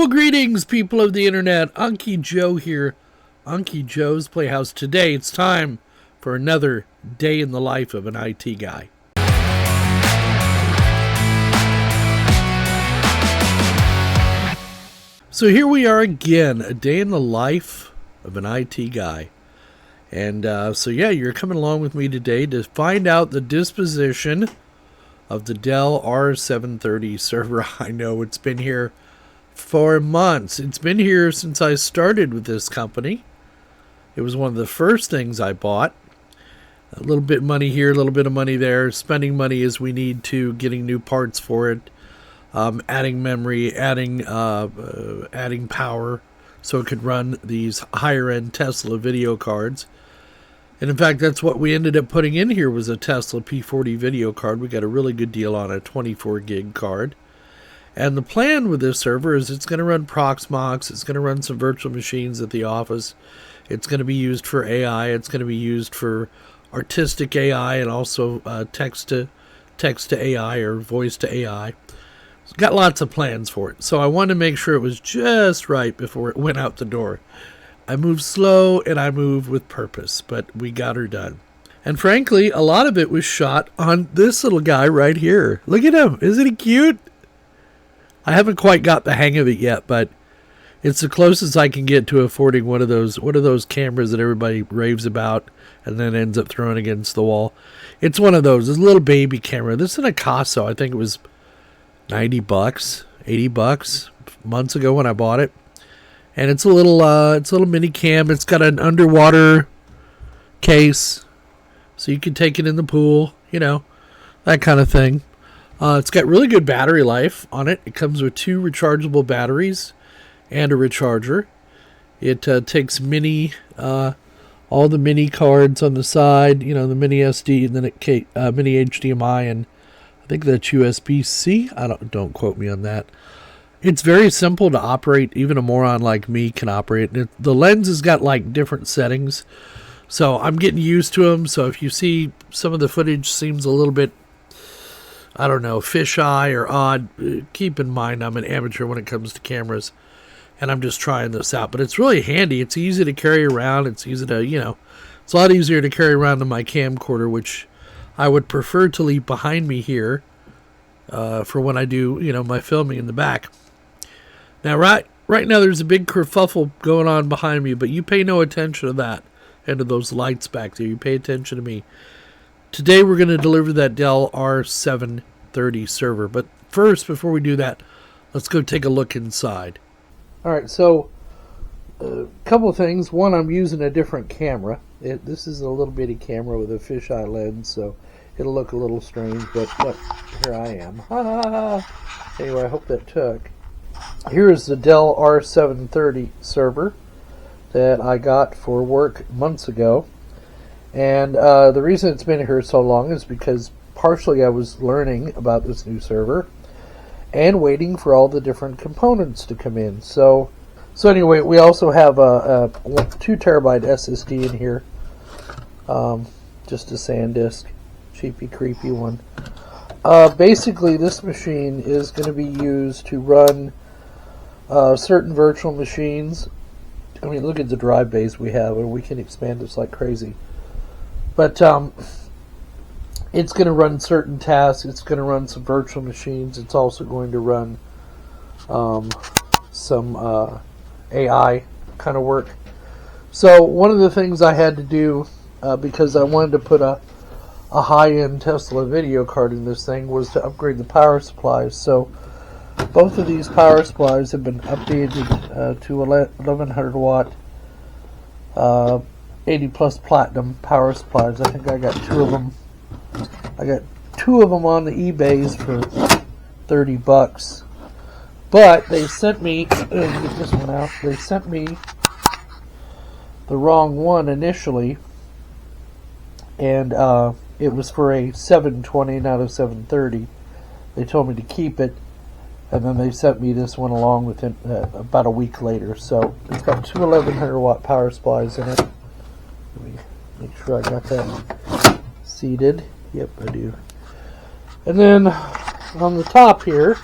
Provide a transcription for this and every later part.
Well, greetings, people of the internet. Anki Joe here. Anki Joe's Playhouse. Today, it's time for another day in the life of an IT guy. So here we are again, a day in the life of an IT guy. And you're coming along with me today to find out the disposition of the Dell R730 server. I know it's been here for months. It's been here since I started with this company. It was one of the first things I bought. A little bit of money here, a little bit of money there, spending money as we need to, getting new parts for it, adding memory, adding power so it could run these higher-end Tesla video cards. And in fact, that's what we ended up putting in here, was a Tesla P40 video card. We got a really good deal on a 24 gig card. And the plan with this server is it's going to run Proxmox. It's going to run some virtual machines at the office. It's going to be used for AI. It's going to be used for artistic AI and also text to AI or voice to AI. It's got lots of plans for it. So I wanted to make sure it was just right before it went out the door. I move slow and I move with purpose, but we got her done. And frankly, a lot of it was shot on this little guy right here. Look at him. Isn't he cute? I haven't quite got the hang of it yet, but it's the closest I can get to affording one of those cameras that everybody raves about and then ends up throwing against the wall. It's one of those. It's a little baby camera. This is an Akaso. I think it was $90, $80 months ago when I bought it. And it's a little mini cam. It's got an underwater case, so you can take it in the pool, that kind of thing. It's got really good battery life on it. It comes with 2 rechargeable batteries and a recharger. It takes all the mini cards on the side, the mini SD, and then mini HDMI, and I think that's USB-C. Don't quote me on that. It's very simple to operate. Even a moron like me can operate. The lens has got different settings, so I'm getting used to them. So if you see some of the footage seems a little bit, fisheye or odd, keep in mind I'm an amateur when it comes to cameras, and I'm just trying this out. But it's really handy. It's easy to carry around. It's easy to, it's a lot easier to carry around than my camcorder, which I would prefer to leave behind me here for when I do, my filming in the back. Now, right now there's a big kerfuffle going on behind me, but you pay no attention to that and to those lights back there. You pay attention to me. Today we're going to deliver that Dell R730 server. But first, before we do that, let's go take a look inside. All right, so a couple of things. One, I'm using a different camera. This is a little bitty camera with a fisheye lens, so it'll look a little strange, but look, here I am. Anyway, I hope that took. Here is the Dell R730 server that I got for work months ago. And the reason it's been here so long is because partially I was learning about this new server and waiting for all the different components to come in. So anyway, we also have a 2 terabyte SSD in here, just a SanDisk, cheapy creepy one. Basically, this machine is going to be used to run certain virtual machines. I mean, look at the drive bays we have, and we can expand this like crazy. But it's going to run certain tasks. It's going to run some virtual machines. It's also going to run some AI kind of work. So one of the things I had to do, because I wanted to put a high-end Tesla video card in this thing, was to upgrade the power supplies. So both of these power supplies have been updated to 1100 watt 80 plus platinum power supplies. I think I got 2 of them. I got 2 of them on the eBays for $30. But they sent me, get this one out, they sent me the wrong one initially, and it was for a 720, not a 730. They told me to keep it, and then they sent me this one along with it about a week later. So it's got 2 1100 watt power supplies in it. Let me make sure I got that seated. Yep, I do. And then on the top here,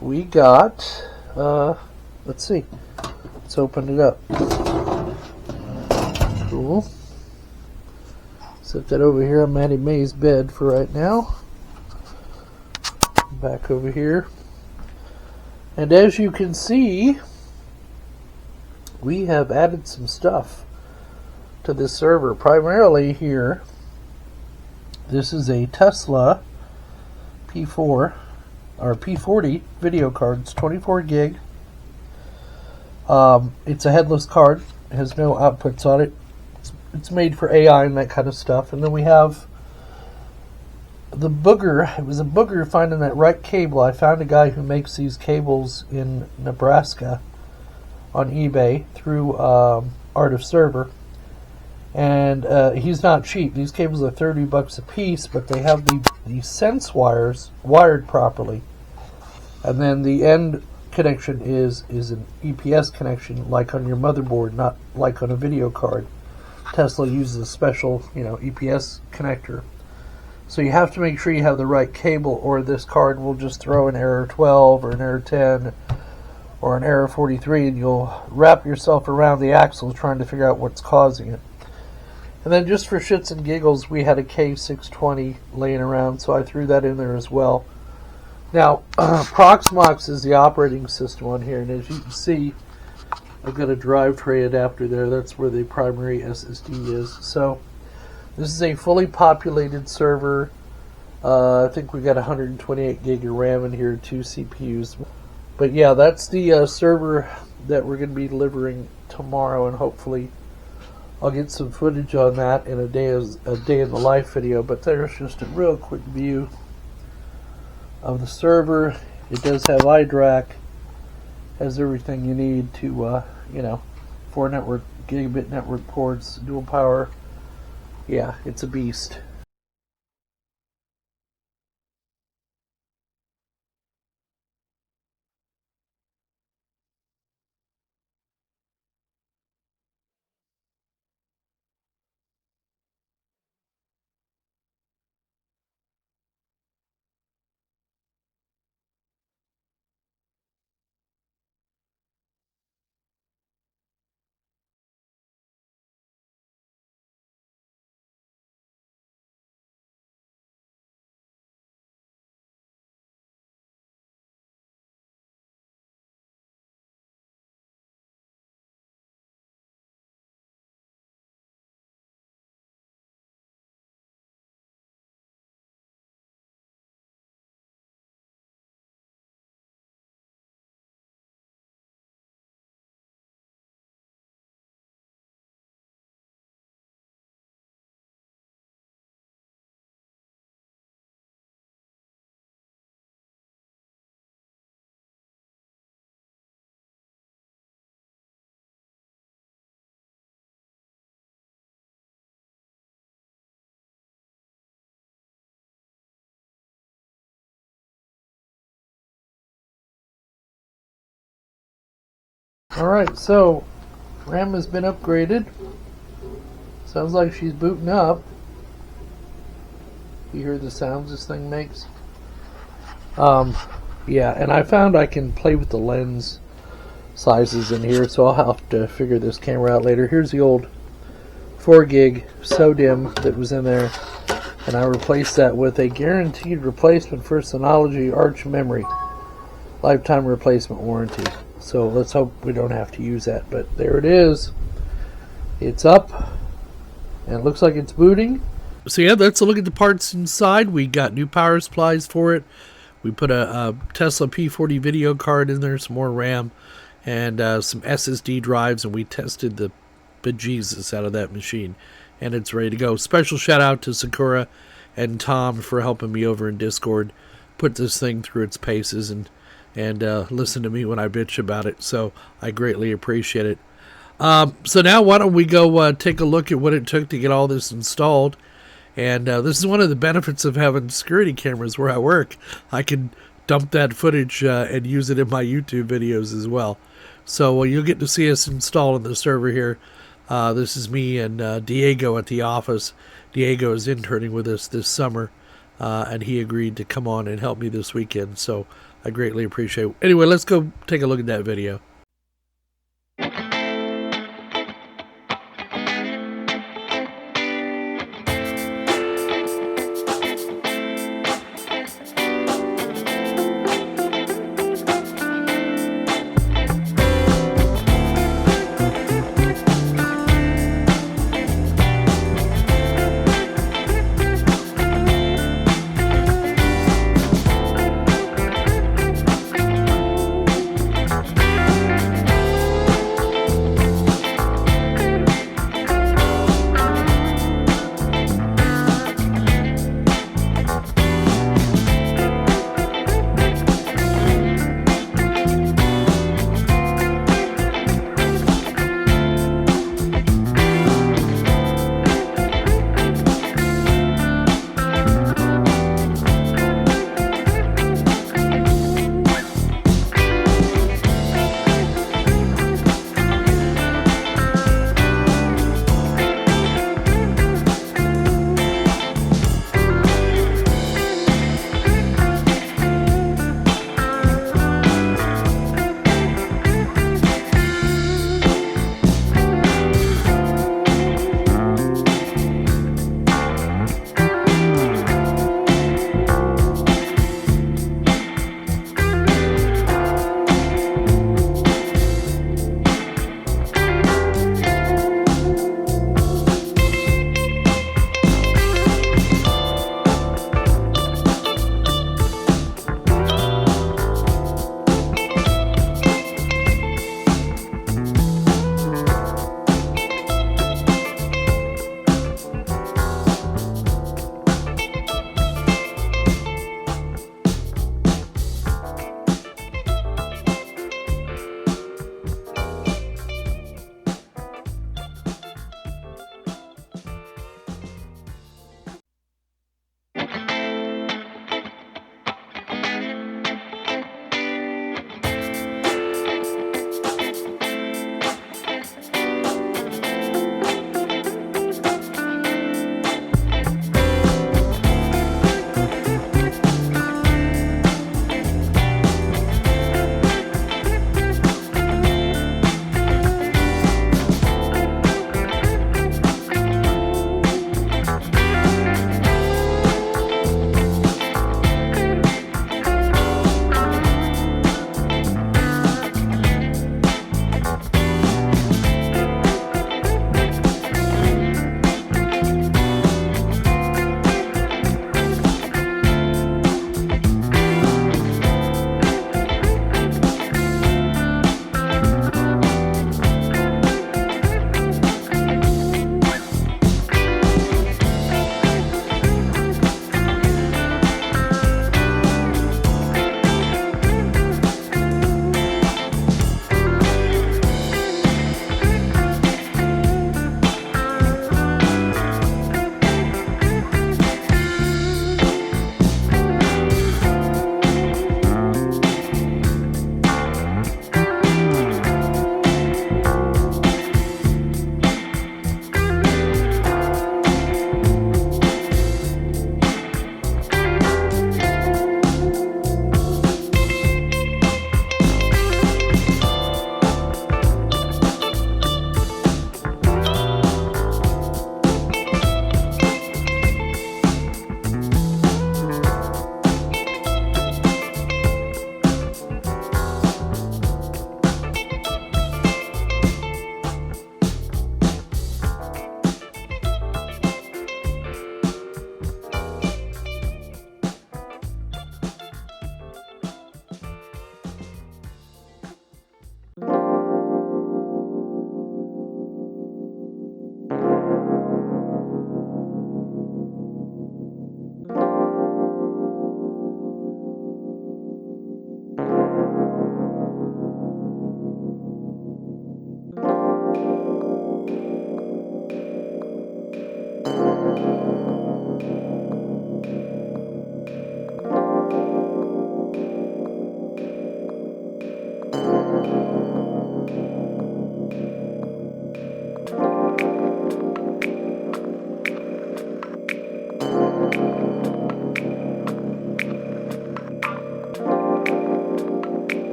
we got let's see. Let's open it up. Cool. Set that over here on Maddie Mae's bed for right now. Back over here. And as you can see, we have added some stuff to this server. Primarily here, this is a Tesla P4 or P40 video card. It's 24 gig. It's a headless card. It has no outputs on it. It's made for AI and that kind of stuff. And then we have the booger. It was a booger finding that right cable. I found a guy who makes these cables in Nebraska on eBay through Art of Server. And he's not cheap. These cables are $30 a piece, but they have the sense wires wired properly. And then the end connection is an EPS connection, like on your motherboard, not like on a video card. Tesla uses a special, EPS connector. So you have to make sure you have the right cable, or this card will just throw an error 12 or an error 10 or an error 43, and you'll wrap yourself around the axle trying to figure out what's causing it. And then just for shits and giggles, we had a K620 laying around, so I threw that in there as well. Now, Proxmox is the operating system on here, and as you can see, I've got a drive tray adapter there. That's where the primary SSD is. So this is a fully populated server. I think we got 128 gig of RAM in here, 2 CPUs. But yeah, that's the server that we're going to be delivering tomorrow, and hopefully I'll get some footage on that in a day in the life video. But there's just a real quick view of the server. It does have iDRAC. Has everything you need to, 4 gigabit network ports, dual power. Yeah, it's a beast. Alright, so RAM has been upgraded. Sounds like she's booting up. You hear the sounds this thing makes? Yeah, and I found I can play with the lens sizes in here, so I'll have to figure this camera out later. Here's the old 4 gig SODIMM that was in there, and I replaced that with a guaranteed replacement for Synology Arch memory. Lifetime replacement warranty. So let's hope we don't have to use that. But there it is. It's up. And it looks like it's booting. So yeah, let's look at the parts inside. We got new power supplies for it. We put a Tesla P40 video card in there, some more RAM, and some SSD drives, and we tested the bejesus out of that machine. And it's ready to go. Special shout out to Sakura and Tom for helping me over in Discord put this thing through its paces and listen to me when I bitch about it. So I greatly appreciate it. So now why don't we go take a look at what it took to get all this installed. And this is one of the benefits of having security cameras where I work. I can dump that footage and use it in my YouTube videos as well. So you'll get to see us installing the server here. This is me and Diego at the office. Diego is interning with us this summer, and he agreed to come on and help me this weekend. So I greatly appreciate it. Anyway, let's go take a look at that video.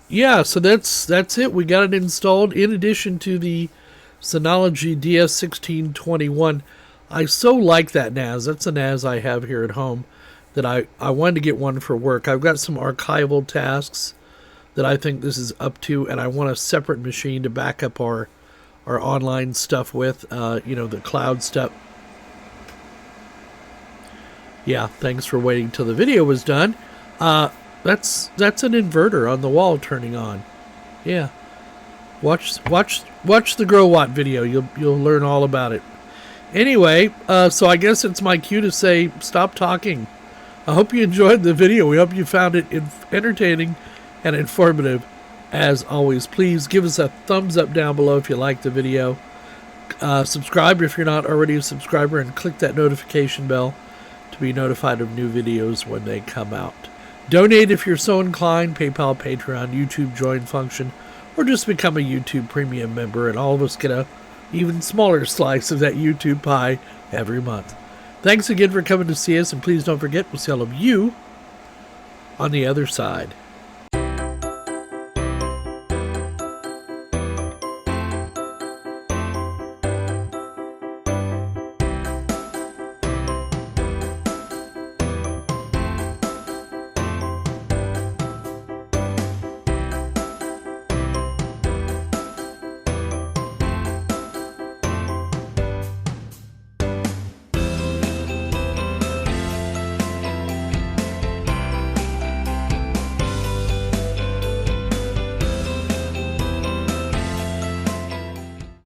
yeah, so that's it. We got it installed. In addition to the Synology DS1621, I so like that NAS. That's a NAS I have here at home that I wanted to get one for work. I've got some archival tasks that I think this is up to, and I want a separate machine to back up our online stuff with, the cloud stuff. Yeah, thanks for waiting till the video was done. That's an inverter on the wall turning on. Yeah, watch the Grow Watt video. You'll learn all about it. Anyway, so I guess it's my cue to say stop talking. I hope you enjoyed the video. We hope you found it entertaining and informative. As always, please give us a thumbs up down below if you liked the video. Subscribe if you're not already a subscriber, and click that notification bell to be notified of new videos when they come out. Donate if you're so inclined. PayPal, Patreon, YouTube join function, or just become a YouTube premium member, and all of us get a even smaller slice of that YouTube pie every month. Thanks again for coming to see us, and please don't forget, we'll see all of you on the other side.